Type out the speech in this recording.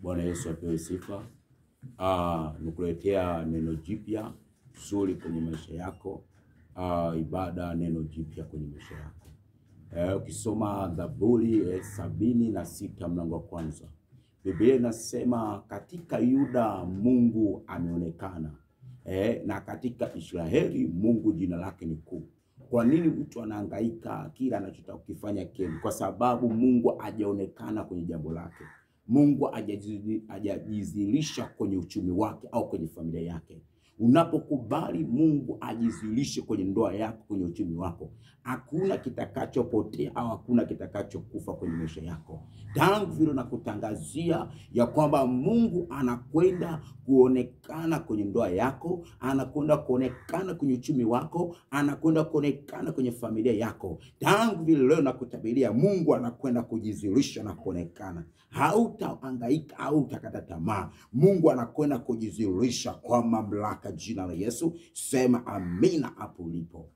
Bwana Yesu apewe sifa. Nikuletea neno jipya zuri kwenye maisha yako. Ibada neno jipya kwenye maisha yako. Ukisoma Zaburi 76 mlango wa kwanza. Biblia inasema katika Yuda Mungu ameonekana. Na katika Israeli Mungu jina lake ni kuu. Kwa nini mtu anahangaika kila anachotaka kufanya kile? Kwa sababu Mungu hajaonekana kwenye jambo lake. Mungu hajajizilisha kwenye uchumi wake au kwenye familia yake. Unapokubali Mungu ajizilishe kwenye ndoa yako, kwenye uchumi wako, hakuna kitakachopotea au hakuna kitakachokufa kwenye maisha yako. Tangu vile nakutangazia ya kwamba Mungu anakwenda kuonekana kwenye ndoa yako, anakwenda kuonekana kwenye uchumi wako, anakwenda kuonekana kwenye familia yako. Tangu vile leo nakutabiria Mungu anakwenda kujizilisha na kuonekana. Hautahangaika au utakata tamaa. Mungu anakwenda kujizilisha kwa mamlaka jina la Yesu. Sema amina hapo ulipo.